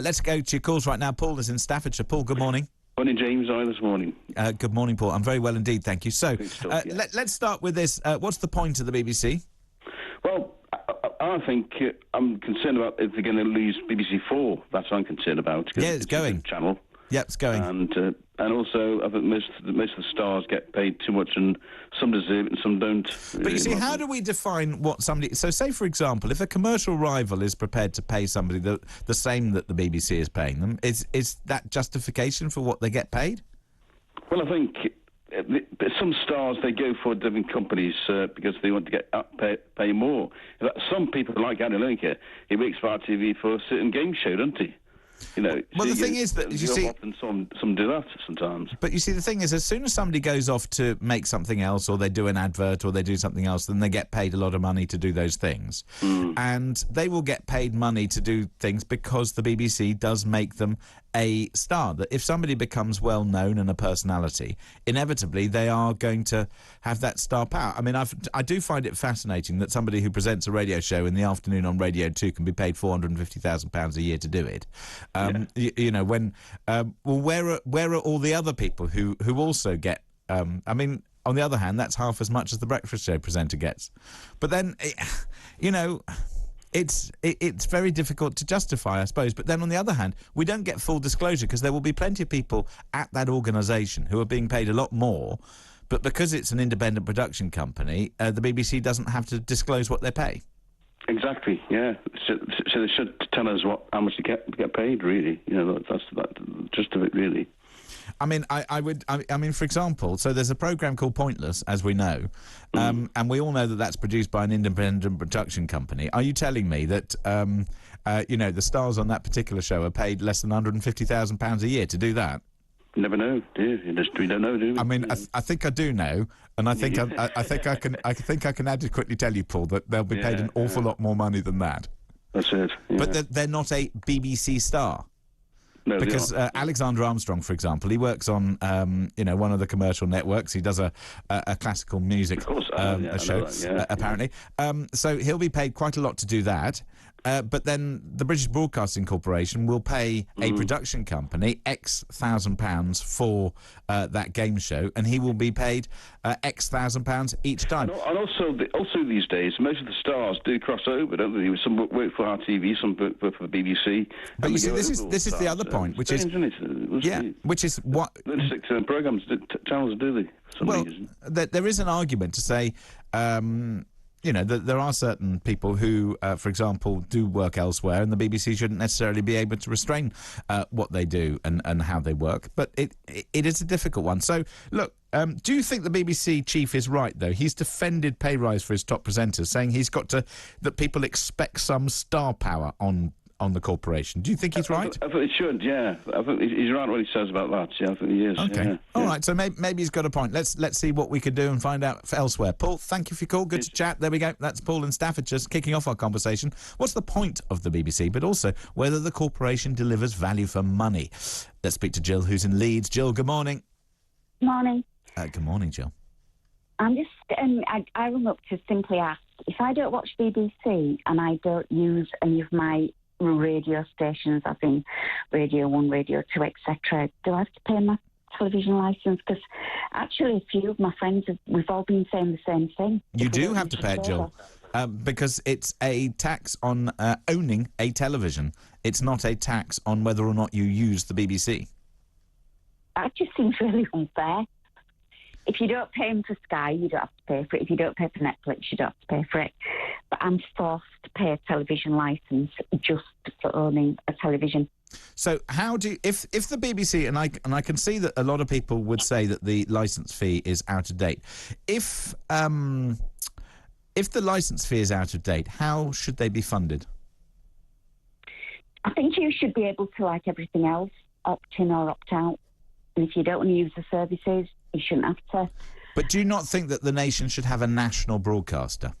Let's go to your calls right now. Paul is in Staffordshire. Paul, good morning. Morning, James. Hi, this morning. Good morning, Paul. I'm very well indeed, thank you. So, let's start with this. What's the point of the BBC? Well, I think I'm concerned about if they're going to lose BBC 4. That's what I'm concerned about. Yeah, it's going. Channel. Yeah, it's going. And also, I think most of the stars get paid too much, and some deserve it and some don't. But you see, how do we define what somebody... So, say, for example, if a commercial rival is prepared to pay somebody the same that the BBC is paying them, is that justification for what they get paid? Well, I think some stars, they go for different companies because they want to get pay more. Some people, like Gary Lineker, he works for RTV for a certain game show, doesn't he? You know, well, the thing is that you see, often some do that sometimes. But you see, the thing is, as soon as somebody goes off to make something else, or they do an advert, or they do something else, then they get paid a lot of money to do those things, and they will get paid money to do things because the BBC does make them a star. That if somebody becomes well known and a personality, inevitably they are going to have that star power. I mean, I do find it fascinating that somebody who presents a radio show in the afternoon on Radio 2 can be paid £450,000 a year to do it. You know, when well, where are all the other people who also get? I mean, on the other hand, that's half as much as the breakfast show presenter gets. But then, you know, it's very difficult to justify, I suppose. But then, on the other hand, we don't get full disclosure because there will be plenty of people at that organisation who are being paid a lot more. But because it's an independent production company, the BBC doesn't have to disclose what they pay. Exactly. Yeah. So they should tell us how much they get paid. Really, you know, that's just of it. Really. I mean, I mean, for example, so there's a programme called Pointless, as we know, and we all know that that's produced by an independent production company. Are you telling me that, you know, the stars on that particular show are paid less than £150,000 a year to do that? Never know, do you? We don't know, do we? I mean, I think I do know, and I think I think I can adequately tell you, Paul, that they'll be paid an awful lot more money than that. That's it. Yeah. But they're not a BBC star. No, because Alexander Armstrong, for example, he works on you know, one of the commercial networks. He does a classical music show, apparently. So he'll be paid quite a lot to do that. But then the British Broadcasting Corporation will pay a production company X £1,000 for that game show, and he will be paid X £1,000 each time. And also these days, most of the stars do cross over, don't they? Some work for RTV, some work for the BBC. But you see, this is the other point, which is which is what programs channels do they? Well, there is an argument to say. You know, there are certain people who, for example, do work elsewhere, and the BBC shouldn't necessarily be able to restrain what they do and how they work. But it is a difficult one. So, look, do you think the BBC chief is right, though? He's defended pay rise for his top presenters, saying that people expect some star power on the corporation. Do you think he's right? I think he should, yeah. I think he's right what he says about that. Yeah, I think he is. Okay. Yeah. All right, so maybe he's got a point. Let's see what we could do and find out elsewhere. Paul, thank you for your call. Good to chat. There we go. That's Paul in Staffordshire kicking off our conversation. What's the point of the BBC, but also whether the corporation delivers value for money? Let's speak to Jill, who's in Leeds. Jill, good morning. Morning. Good morning, Jill. I'm just, I rung up to simply ask, if I don't watch BBC and I don't use any of my radio stations, as in Radio 1, Radio 2, etc., do I have to pay my television licence? Because actually a few of my friends, we've all been saying the same thing. You do have to pay it, Jill, because it's a tax on owning a television. It's not a tax on whether or not you use the BBC. That just seems really unfair. If you don't pay for Sky, you don't have to pay for it. If you don't pay for Netflix, you don't have to pay for it. But I'm forced to pay a television licence just for owning a television. So how do you, if the BBC, and I can see that a lot of people would say that the licence fee is out of date. If the licence fee is out of date, how should they be funded? I think you should be able to, like everything else, opt in or opt out. And if you don't want to use the services, you shouldn't have to. But do you not think that the nation should have a national broadcaster?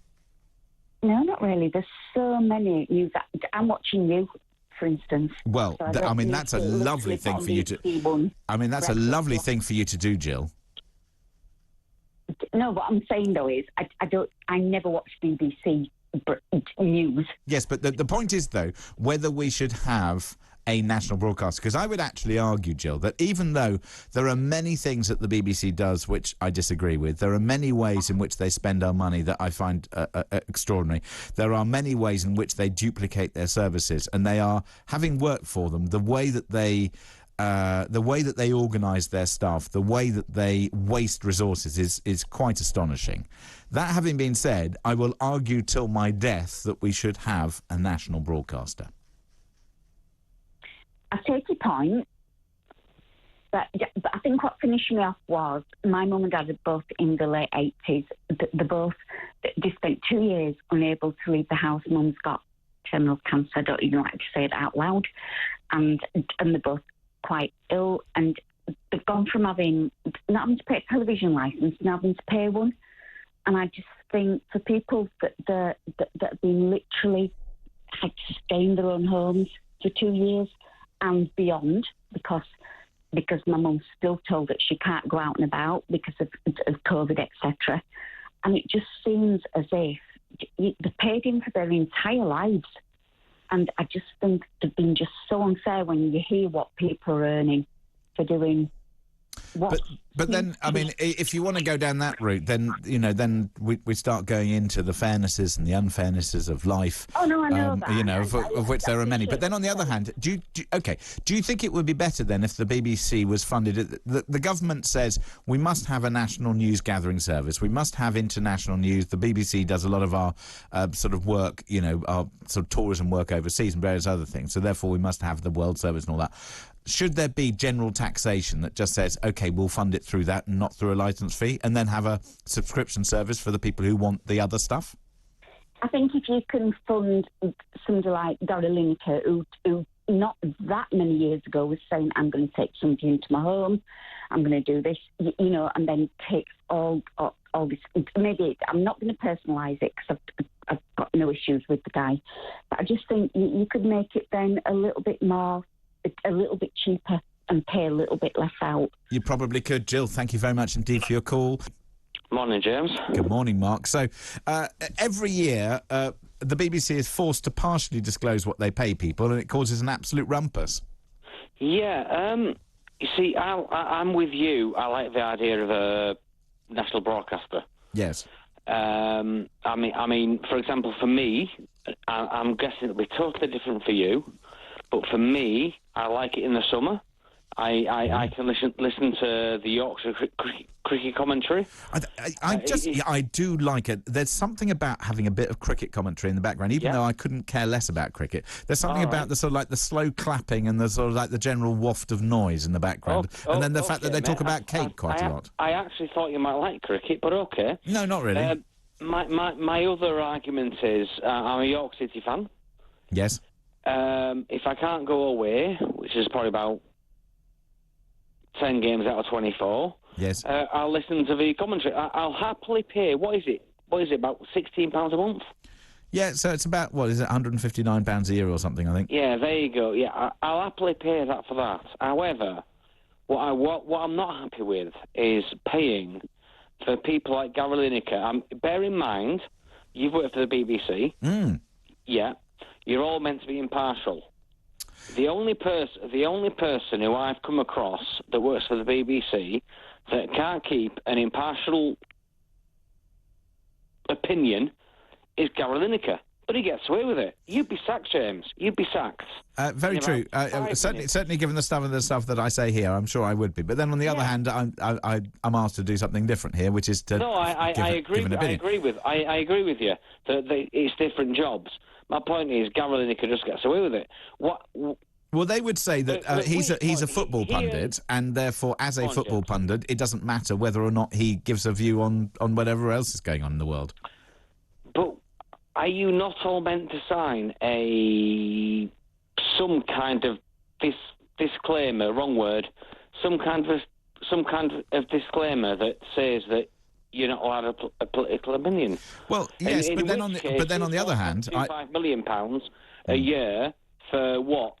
No, not really. There's so many news. I'm watching you, for instance. Well, so I mean, that's a lovely thing for you to... I mean, that's a lovely thing for you to do, Jill. No, what I'm saying, though, is I never watch BBC news. Yes, but the point is, though, whether we should have a national broadcaster. Because I would actually argue, Jill, that even though there are many things that the BBC does which I disagree with, there are many ways in which they spend our money that I find extraordinary. There are many ways in which they duplicate their services, and they are, having worked for them, the way that they organise their staff, the way that they waste resources is quite astonishing. That having been said, I will argue till my death that we should have a national broadcaster. I take your point, but I think what finished me off was my mum and dad are both in the late 80s. They spent 2 years unable to leave the house. Mum's got terminal cancer. I don't even like to say it out loud. And they're both quite ill, and they've gone from not having to pay a television licence to having to pay one. And I just think for people that have been literally had to stay in their own homes for 2 years and beyond, because my mum's still told that she can't go out and about because of COVID, etc. And it just seems as if they've paid in for their entire lives. And I just think they've been just so unfair when you hear what people are earning for doing what. But then, I mean, if you want to go down that route, then, then we start going into the fairnesses and the unfairnesses of life. Oh, no, I know that. Of which there are many. But then on the other hand, do you think it would be better then if the BBC was funded? The government says we must have a national news gathering service. We must have international news. The BBC does a lot of our sort of work, our sort of tourism work overseas and various other things. So therefore we must have the World Service and all that. Should there be general taxation that just says, OK, we'll fund it through that and not through a licence fee, and then have a subscription service for the people who want the other stuff? I think if you can fund somebody like Gary Lineker, who not that many years ago was saying, I'm going to take somebody into my home, I'm going to do this, and then takes all this. Maybe I'm not going to personalise it because I've got no issues with the guy, but I just think you could make it then a little bit cheaper and pay a little bit less out. You probably could. Jill, thank you very much indeed for your call. Morning, James. Good morning, Mark. So every year the BBC is forced to partially disclose what they pay people, and it causes an absolute rumpus. Yeah, you see, I'm with you. I like the idea of a national broadcaster. Yes. I mean, for example, for me, I'm guessing it'll be totally different for you, but for me, I like it in the summer. I can listen to the Yorkshire cricket commentary. I do like it. There's something about having a bit of cricket commentary in the background, even though I couldn't care less about cricket. There's something about the sort of like the slow clapping and the sort of like the general waft of noise in the background, and then the fact that they talk about cake quite a lot. I actually thought you might like cricket, but okay. No, not really. My other argument is I'm a York City fan. Yes. If I can't go away, which is probably about 10 games out of 24. Yes. I'll listen to the commentary. I'll happily pay. What is it? About £16 a month? Yeah, so it's about, what is it, £159 a year or something, I think. Yeah, there you go. Yeah, I'll happily pay that for that. However, what I'm not happy with is paying for people like Gary Lineker. Bear in mind, you've worked for the BBC. Yeah. You're all meant to be impartial. The only person who I've come across that works for the BBC that can't keep an impartial opinion is Gary Lineker. But he gets away with it. You'd be sacked, James. You'd be sacked. Very true. Certainly, given the stuff that I say here, I'm sure I would be. But then, on the other hand, I'm asked to do something different here, which is to I agree with you that it's different jobs. My point is, Gary Lineker just gets away with it. Well, they would say that he's a football pundit, and therefore, as a football pundit, it doesn't matter whether or not he gives a view on whatever else is going on in the world. But are you not all meant to sign some kind of disclaimer? Wrong word. Some kind of disclaimer that says that you're not allowed a political opinion. Well, yes, but then on the other hand, £5 million a year for what?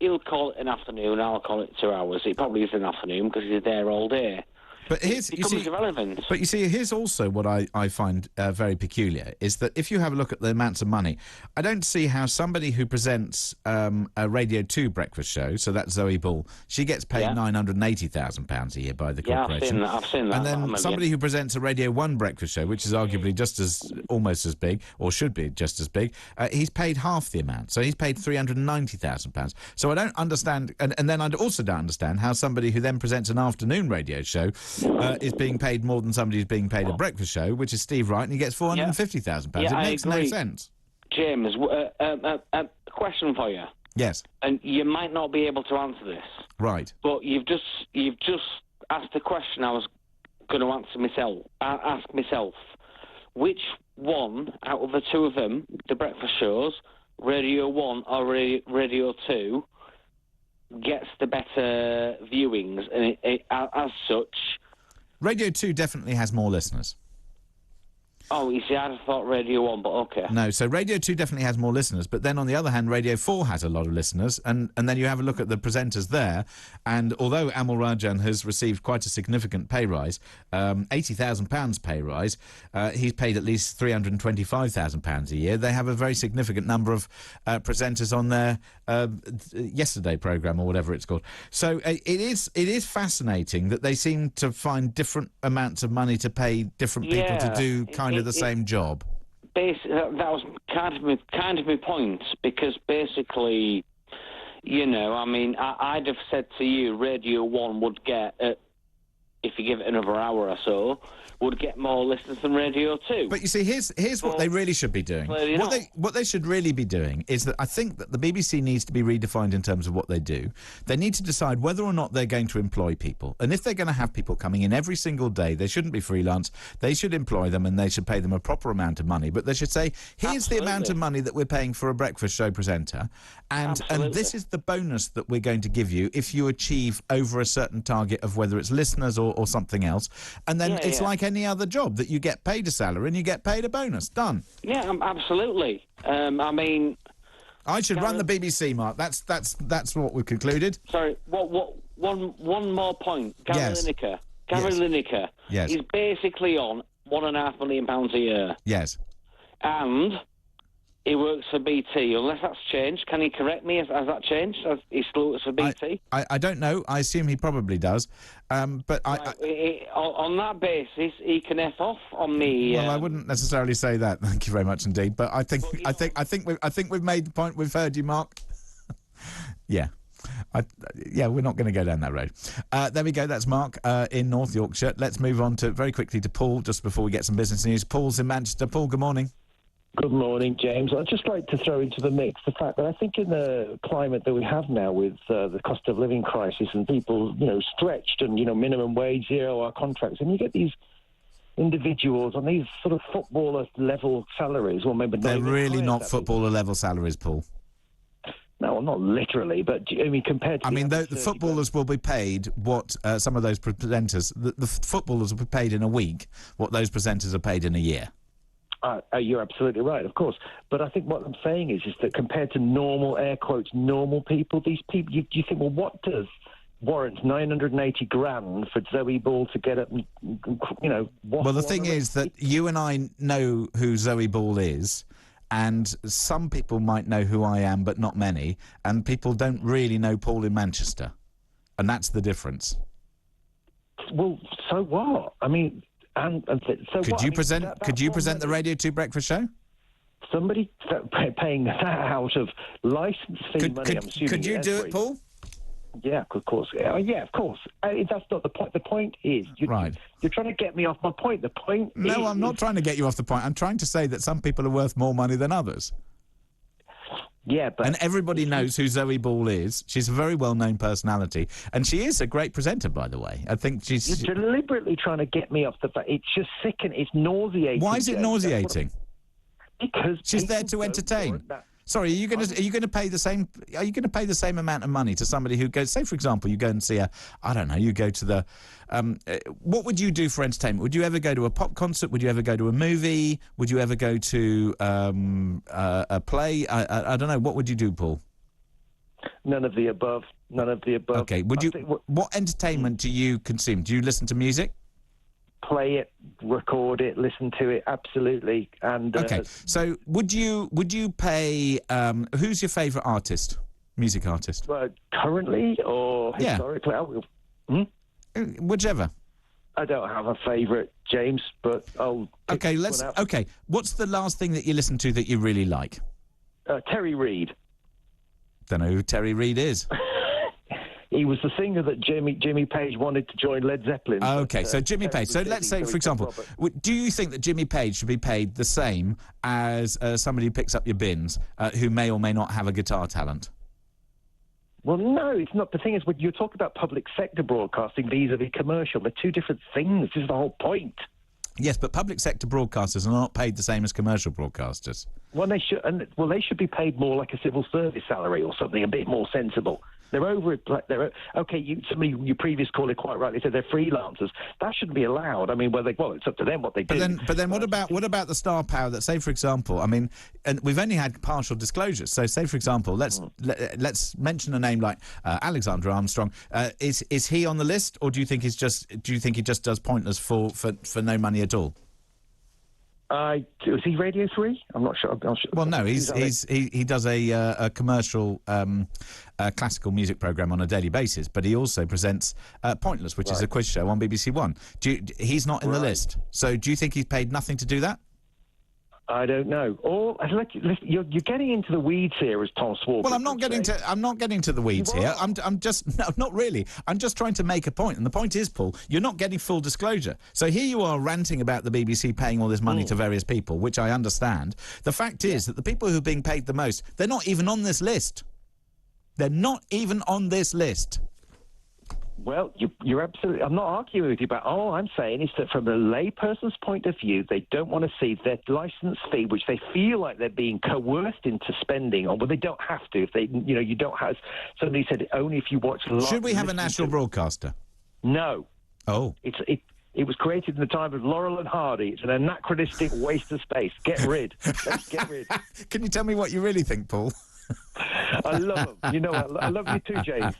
He'll call it an afternoon, I'll call it 2 hours. It probably is an afternoon because he's there all day. But it becomes irrelevant. But you see, here's also what I find very peculiar, is that if you have a look at the amounts of money, I don't see how somebody who presents a Radio 2 breakfast show, so that's Zoe Ball, she gets paid £980,000 a year by the corporation. I've seen that. And then somebody who presents a Radio 1 breakfast show, which is arguably almost as big, or should be just as big, he's paid half the amount. So he's paid £390,000. So I don't understand, and then I also don't understand how somebody who then presents an afternoon radio show is being paid more than somebody who's being paid a breakfast show, which is Steve Wright, and he gets £450,000. It makes no sense. James, a question for you. Yes. And you might not be able to answer this. Right. But you've just asked a question I was going to ask myself. Which one out of the two of them, the breakfast shows, Radio 1 or Radio 2, gets the better viewings, and as such... Radio 2 definitely has more listeners. Oh, you see, I thought Radio 1, but okay. No, so Radio 2 definitely has more listeners, but then on the other hand, Radio 4 has a lot of listeners, and then you have a look at the presenters there, and although Amol Rajan has received quite a significant pay rise, £80,000 pay rise, he's paid at least £325,000 a year. They have a very significant number of presenters on their Yesterday programme, or whatever it's called. So it is fascinating that they seem to find different amounts of money to pay different people to do kind of the same job. That was kind of my point, because basically, you know, I mean, I'd have said to you, Radio 1 would get, if you give it another hour or so, would get more listeners than Radio 2. But you see, here's what they really should be doing. What they should really be doing is that I think that the BBC needs to be redefined in terms of what they do. They need to decide whether or not they're going to employ people. And if they're going to have people coming in every single day, they shouldn't be freelance. They should employ them, and they should pay them a proper amount of money. But they should say, here's the amount of money that we're paying for a breakfast show presenter, and this is the bonus that we're going to give you if you achieve over a certain target of whether it's listeners or something else. And then it's like any other job, that you get paid a salary and you get paid a bonus. Done. Yeah, absolutely. I mean, I should run the BBC, Mark. That's what we've concluded. Sorry, one more point. Gary Lineker. Lineker. Yes. He's basically on £1.5 million a year. Yes. And he works for BT. Unless that's changed, can he correct me? Has that changed? He still works for BT? I don't know. I assume he probably does. But on that basis, he can F off on me. Well, I wouldn't necessarily say that. Thank you very much indeed. But I think we've made the point. We've heard you, Mark. Yeah. We're not going to go down that road. There we go. That's Mark in North Yorkshire. Let's move on very quickly to Paul, just before we get some business news. Paul's in Manchester. Paul, good morning. Good morning, James. I'd just like to throw into the mix the fact that I think in the climate that we have now with the cost of living crisis and people, stretched and, minimum wage, 0-hour contracts, and you get these individuals on these sort of footballer-level salaries, or maybe they're really not footballer-level salaries, Paul. No, well, not literally, but I mean, compared to... the footballers will be paid what some of those presenters... The footballers will be paid in a week what those presenters are paid in a year. You're absolutely right, of course. But I think what I'm saying is that compared to normal, air quotes, normal people, these people, you think, well, what does warrant 980 grand for Zoe Ball to get up and, Well, the thing is that you and I know who Zoe Ball is, and some people might know who I am, but not many, and people don't really know Paul in Manchester. And that's the difference. Well, so what? I mean... Could you present the Radio 2 breakfast show? Somebody paying that out of licence fee money. I'm assuming. Could you do it, Paul? Yeah, of course. Yeah, of course. That's not the point. The point is, you're trying to get me off my point. The point. No, I'm not trying to get you off the point. I'm trying to say that some people are worth more money than others. Yeah, and everybody knows who Zoe Ball is. She's a very well-known personality, and she is a great presenter, by the way. I think she's... You're deliberately trying to get me off the... It's just sickening. It's nauseating. Why is it nauseating? Because she's there to entertain. Sorry, are you going to pay the same? Are you going to pay the same amount of money to somebody who goes? Say, for example, you go and see you go to the. What would you do for entertainment? Would you ever go to a pop concert? Would you ever go to a movie? Would you ever go to a play? I don't know. What would you do, Paul? None of the above. None of the above. Okay. What entertainment do you consume? Do you listen to music? Play it, record it, listen to it, absolutely. And okay. So would you pay? Who's your favourite artist? Music artist? Currently or historically? Whichever. I don't have a favourite, James, but I'll... Okay, what's the last thing that you listen to that you really like? Terry Reid. Don't know who Terry Reid is. He was the singer that Jimmy Page wanted to join Led Zeppelin. Okay, so Jimmy Page. So let's say, for example, do you think that Jimmy Page should be paid the same as somebody who picks up your bins who may or may not have a guitar talent? Well, no, it's not. The thing is, when you're talking about public sector broadcasting vis-a-vis commercial, they're two different things. This is the whole point. Yes, but public sector broadcasters are not paid the same as commercial broadcasters. Well, they should be paid more like a civil service salary or something, a bit more sensible. They're over it. Somebody, your previous caller quite rightly said they're freelancers. That shouldn't be allowed. I mean, it's up to them what they do. But then, what about the star power that, say, for example, I mean, and we've only had partial disclosures. So, say, for example, let's mention a name like Alexander Armstrong. Is he on the list, or do you think he just does pointless for no money at all? Was he Radio 3? I'm not sure. Well, no, he does a commercial classical music programme on a daily basis, but he also presents Pointless, which is a quiz show on BBC One. He's not in the list. So do you think he's paid nothing to do that? I don't know. You're getting into the weeds here, as Tom Swarbrick. Well, I'm not getting to the weeds here. I'm just not really. I'm just trying to make a point, and the point is, Paul, you're not getting full disclosure. So here you are ranting about the BBC paying all this money to various people, which I understand. The fact is that the people who are being paid the most, they're not even on this list. They're not even on this list. Well, you're absolutely... I'm not arguing with you, but all I'm saying is that from a layperson's point of view, they don't want to see their licence fee, which they feel like they're being coerced into spending on, but they don't have to. If they, you don't have... Somebody said only if you watch... Should we have a national broadcaster? No. Oh. It was created in the time of Laurel and Hardy. It's an anachronistic waste of space. Get rid. Let's get rid. Can you tell me what you really think, Paul? I love them. You know, I love you too, James.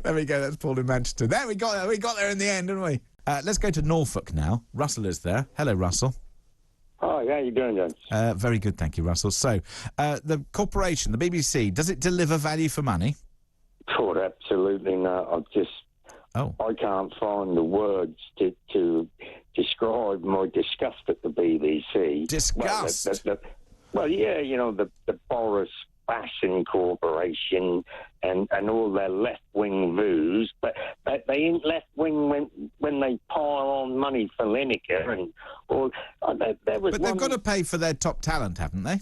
There we go. That's Paul in Manchester. There we got there in the end, didn't we? Let's go to Norfolk now. Russell is there. Hello, Russell. Hi, how you doing, James? Very good, thank you, Russell. So, the corporation, the BBC, does it deliver value for money? Oh, absolutely not. I can't find the words to describe my disgust at the BBC. Disgust? Well, yeah, the Boris Fashion Corporation and all their left-wing views, but they ain't left-wing when they pile on money for Lineker there was. But they've got to pay for their top talent, haven't they?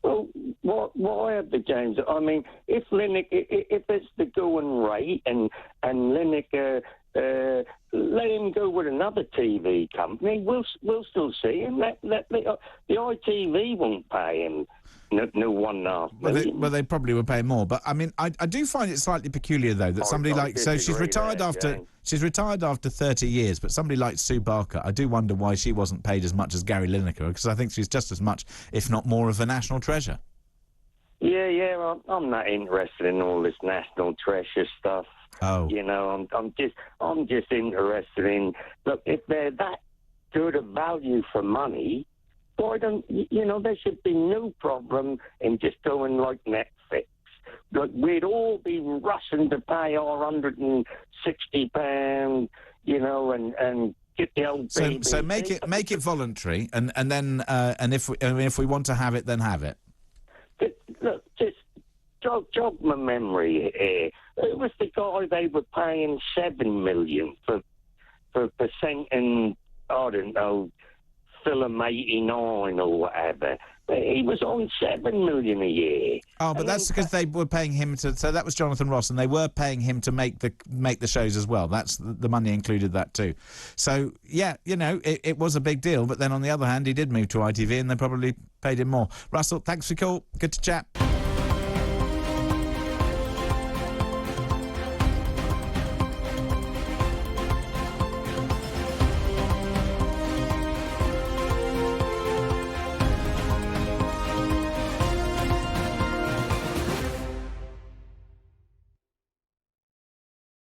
Well, why have the James? I mean, if it's the going rate and Lineker, let him go with another TV company. We'll still see him. The ITV won't pay him no $1.5 million. Well, they probably would pay more. But I mean, I do find it slightly peculiar though that somebody like she's retired after 30 years, but somebody like Sue Barker, I do wonder why she wasn't paid as much as Gary Lineker, because I think she's just as much, if not more, of a national treasure. Yeah. Well, I'm not interested in all this national treasure stuff. Oh. I'm just interested in, look, if they're that good a value for money, why don't, there should be no problem in just going like Netflix. Like, we'd all be rushing to pay our £160, and get the old BBC. So make it voluntary, and then if we want to have it, then have it. Look, just jog my memory here. It was the guy they were paying $7 million for presenting, I don't know, Film 89 or whatever. But he was on $7 million a year. Oh, but that's because they were paying him to. So that was Jonathan Ross, and they were paying him to make the shows as well. That's the money included that too. So yeah, it was a big deal. But then on the other hand, he did move to ITV, and they probably paid him more. Russell, thanks for your call. Good to chat.